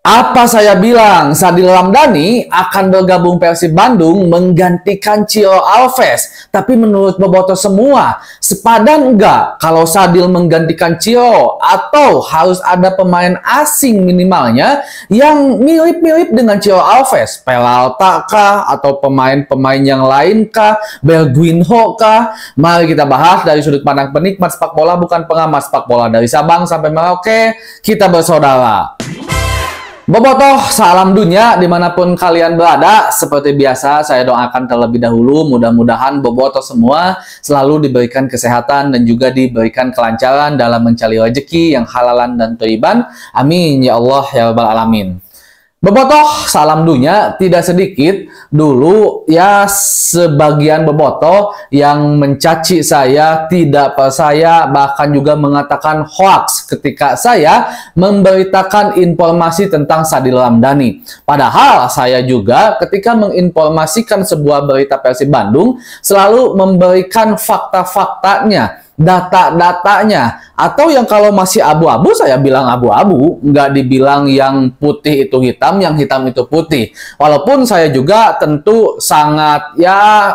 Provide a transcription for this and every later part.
Apa saya bilang, Sadil Ramdhani akan bergabung Persib Bandung menggantikan Ciro Alves. Tapi menurut Bobotoh semua, sepadan enggak kalau Sadil menggantikan Ciro atau harus ada pemain asing minimalnya yang mirip-mirip dengan Ciro Alves? Peralta kah? Atau pemain-pemain yang lain kah? Berguinho kah? Mari kita bahas dari sudut pandang penikmat sepak bola, bukan pengamat sepak bola. Dari Sabang sampai Merauke, kita bersaudara. Bobotoh, salam dunia dimanapun kalian berada. Seperti biasa, saya doakan terlebih dahulu mudah-mudahan Bobotoh semua selalu diberikan kesehatan dan juga diberikan kelancaran dalam mencari rezeki yang halalan dan thayyiban. Amin ya Allah ya rabbal alamin. Bobotoh, salam dunia. Tidak sedikit dulu ya sebagian Bobotoh yang mencaci saya, tidak percaya, bahkan juga mengatakan hoax ketika saya memberitakan informasi tentang Sadil Ramdhani. Padahal saya juga ketika menginformasikan sebuah berita Persib Bandung selalu memberikan fakta-faktanya, data-datanya, atau yang kalau masih abu-abu saya bilang abu-abu, nggak dibilang yang putih itu hitam, yang hitam itu putih. Walaupun saya juga tentu sangat ya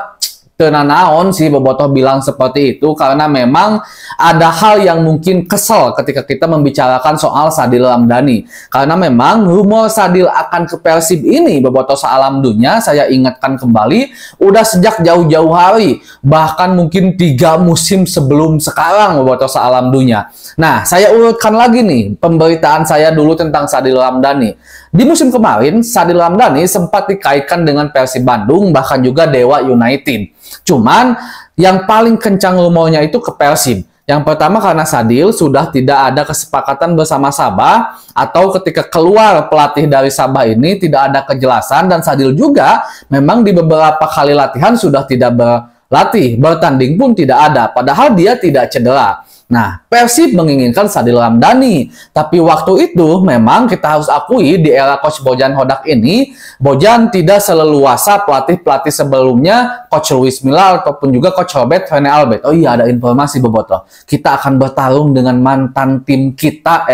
tenanaon sih Bobotoh bilang seperti itu, karena memang ada hal yang mungkin kesel ketika kita membicarakan soal Sadil Ramdhani. Karena memang rumor Sadil akan ke Persib ini, Bobotoh sealam dunia, saya ingatkan kembali, udah sejak jauh-jauh hari, bahkan mungkin 3 musim sebelum sekarang Bobotoh sealam dunia. Nah, saya urutkan lagi nih pemberitaan saya dulu tentang Sadil Ramdhani. Di musim kemarin, Sadil Ramdhani sempat dikaitkan dengan Persib Bandung, bahkan juga Dewa United. Cuman yang paling kencang rumornya itu ke Persib. Yang pertama karena Sadil sudah tidak ada kesepakatan bersama Sabah, atau ketika keluar pelatih dari Sabah ini tidak ada kejelasan, dan Sadil juga memang di beberapa kali latihan sudah tidak berlatih, bertanding pun tidak ada, padahal dia tidak cedera. Nah, Persib menginginkan Sadil Ramdhani. Tapi waktu itu memang kita harus akui di era Coach Bojan Hodak ini, Bojan tidak seleluasa pelatih-pelatih sebelumnya, Coach Luis Milla ataupun juga Coach Robert Rene Albert. Oh iya, ada informasi Bobotoh. Kita akan bertarung dengan mantan tim kita,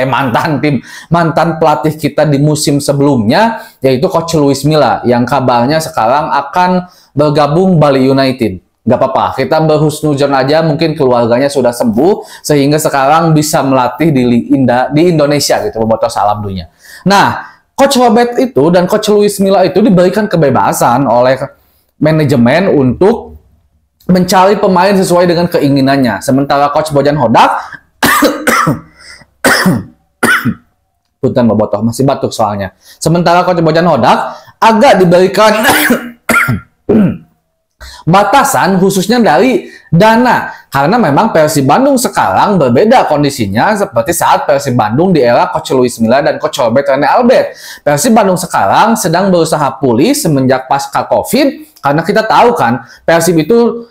mantan pelatih kita di musim sebelumnya, yaitu Coach Luis Milla, yang kabarnya sekarang akan bergabung Bali United. Gak apa-apa, kita berhusnuzon aja, mungkin keluarganya sudah sembuh sehingga sekarang bisa melatih di Indonesia gitu, Bobotoh salam dunia. Nah, Coach Robert itu dan Coach Luis Milla itu diberikan kebebasan oleh manajemen untuk mencari pemain sesuai dengan keinginannya. Sementara Coach Bojan Hodak punten Bobotoh, masih batuk soalnya. Sementara Coach Bojan Hodak agak diberikan batasan khususnya dari dana, karena memang Persib Bandung sekarang berbeda kondisinya seperti saat Persib Bandung di era Coach Luis Milla dan Coach Robert Rene Albert. Persib Bandung sekarang sedang berusaha pulih semenjak pasca Covid, karena kita tahu kan Persib itu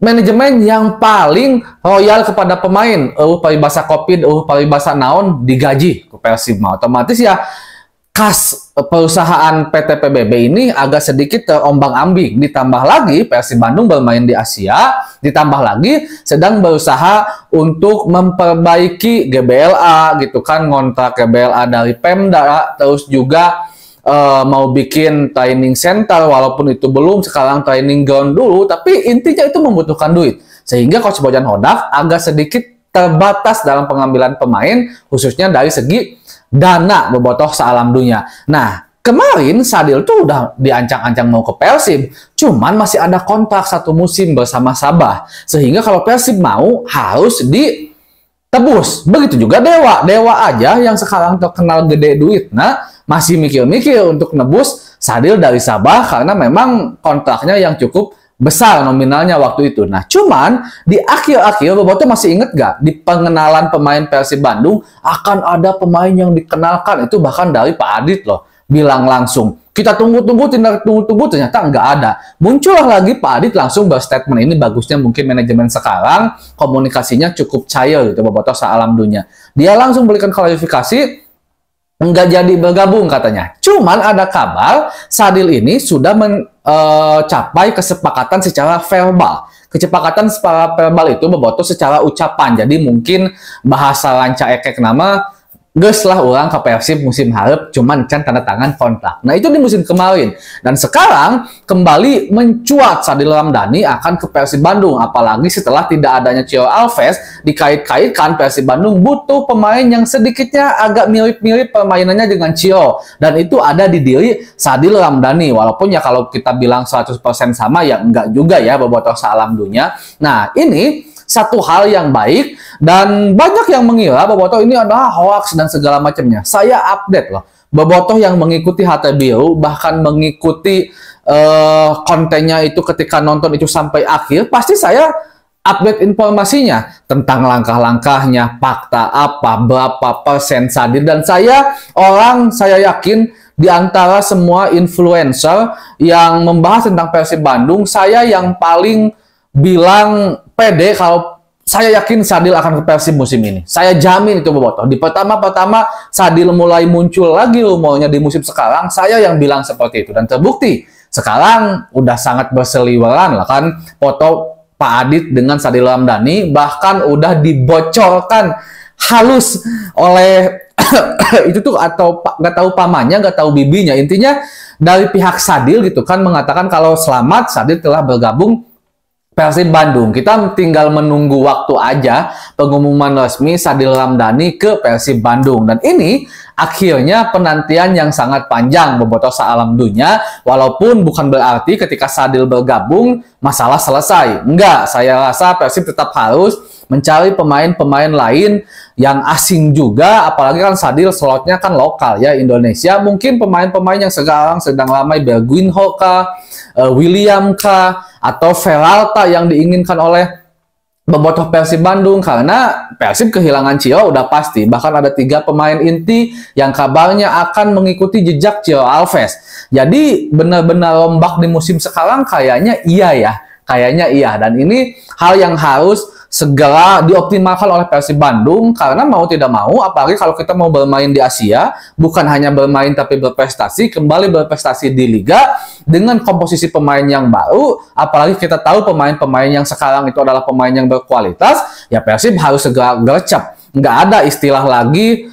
manajemen yang paling royal kepada pemain. Paribasa Covid, paribasa naon digaji ke Persib, otomatis ya kas perusahaan PT PBB ini agak sedikit terombang-ambing. Ditambah lagi Persib Bandung bermain di Asia, ditambah lagi sedang berusaha untuk memperbaiki GBLA gitu kan, ngontrak GBLA dari Pemda, terus juga mau bikin training center, walaupun itu belum, sekarang training ground dulu, tapi intinya itu membutuhkan duit. Sehingga Coach Bojan Hodak agak sedikit terbatas dalam pengambilan pemain, khususnya dari segi dana, Bobotoh sealam dunia. Nah, kemarin Sadil tuh udah diancang-ancang mau ke Persib, cuman masih ada kontrak 1 musim bersama Sabah, sehingga kalau Persib mau harus ditebus. Begitu juga Dewa aja yang sekarang terkenal gede duit, nah masih mikir-mikir untuk nebus Sadil dari Sabah karena memang kontraknya yang cukup besar nominalnya waktu itu. Nah, cuman di akhir-akhir Bobotoh masih inget gak di pengenalan pemain Persib Bandung akan ada pemain yang dikenalkan, itu bahkan dari Pak Adit loh, bilang langsung kita tunggu-tunggu ternyata nggak ada. Muncullah lagi Pak Adit langsung berstatement. Ini bagusnya mungkin manajemen sekarang komunikasinya cukup cair gitu, Bobotoh sealam dunia. Dia langsung berikan klarifikasi nggak jadi bergabung katanya. Cuman ada kabar Sadil ini sudah mencapai kesepakatan secara verbal. Kesepakatan secara verbal itu Bobotoh secara ucapan. Jadi mungkin bahasa lanca ekek nama geus lah ulang ke Persib musim hareup, cuman can tanda tangan kontrak. Nah itu di musim kemarin. Dan sekarang kembali mencuat Sadil Ramdhani akan ke Persib Bandung. Apalagi setelah tidak adanya Cio Alves, dikait-kaitkan Persib Bandung butuh pemain yang sedikitnya agak mirip-mirip permainannya dengan Cio. Dan itu ada di diri Sadil Ramdhani. Walaupun ya kalau kita bilang 100% sama ya enggak juga ya bobotoh salam dunia. Nah ini satu hal yang baik dan banyak yang mengira Bobotoh ini adalah hoax dan segala macamnya. Saya update loh. Bobotoh yang mengikuti HT Biru bahkan mengikuti kontennya itu ketika nonton itu sampai akhir, pasti saya update informasinya tentang langkah-langkahnya, fakta apa, berapa persen Sadil, dan saya yakin di antara semua influencer yang membahas tentang Persib Bandung, saya yang paling bilang pede kalau saya yakin Sadil akan ke Persib musim ini. Saya jamin itu Bobotoh. Di pertama-pertama Sadil mulai muncul lagi rumornya di musim sekarang, saya yang bilang seperti itu. Dan terbukti, sekarang udah sangat berseliweran lah kan foto Pak Adit dengan Sadil Ramdhani, bahkan udah dibocorkan halus oleh itu tuh, atau nggak tahu pamannya, nggak tahu bibinya. Intinya dari pihak Sadil gitu kan mengatakan kalau selamat Sadil telah bergabung Persib Bandung. Kita tinggal menunggu waktu aja pengumuman resmi Sadil Ramdhani ke Persib Bandung. Dan ini akhirnya penantian yang sangat panjang Bobotoh Saalam Dunya. Walaupun bukan berarti ketika Sadil bergabung masalah selesai. Enggak, saya rasa Persib tetap harus mencari pemain-pemain lain yang asing juga, apalagi kan Sadil slotnya kan lokal ya, Indonesia. Mungkin pemain-pemain yang sekarang sedang ramai, Berguinho kah, William kah, atau Feralta yang diinginkan oleh Bobotoh Persib Bandung, karena Persib kehilangan Cio udah pasti. Bahkan ada 3 pemain inti yang kabarnya akan mengikuti jejak Cio Alves. Jadi benar-benar rombak di musim sekarang kayaknya iya ya. Kayaknya iya, dan ini hal yang harus segera dioptimalkan oleh Persib Bandung, karena mau tidak mau, apalagi kalau kita mau bermain di Asia, bukan hanya bermain tapi berprestasi, kembali berprestasi di Liga dengan komposisi pemain yang baru, apalagi kita tahu pemain-pemain yang sekarang itu adalah pemain yang berkualitas, ya Persib harus segera gercep. Nggak ada istilah lagi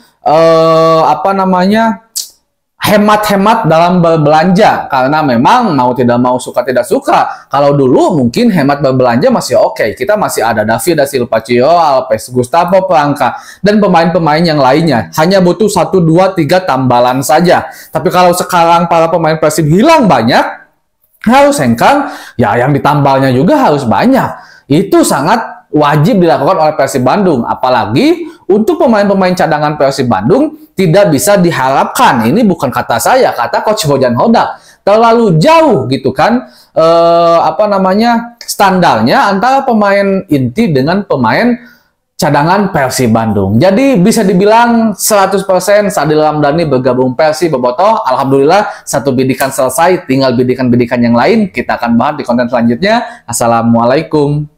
hemat-hemat dalam berbelanja, karena memang mau tidak mau, suka tidak suka. Kalau dulu mungkin hemat berbelanja masih oke, kita masih ada David da Silva, Cio Alves, Gustavo Poyonga, dan pemain-pemain yang lainnya. Hanya butuh 1, 2, 3 tambalan saja. Tapi kalau sekarang para pemain Persib hilang banyak, harus hengkang, ya yang ditambalnya juga harus banyak. Itu sangat wajib dilakukan oleh Persib Bandung. Apalagi untuk pemain-pemain cadangan Persib Bandung tidak bisa diharapkan, ini bukan kata saya, kata Coach Bojan Hodak, terlalu jauh gitu kan standarnya antara pemain inti dengan pemain cadangan Persib Bandung. Jadi bisa dibilang 100% Sadil Ramdhani bergabung Persib Bobotoh. Alhamdulillah satu bidikan selesai, tinggal bidikan-bidikan yang lain kita akan bahas di konten selanjutnya. Assalamualaikum.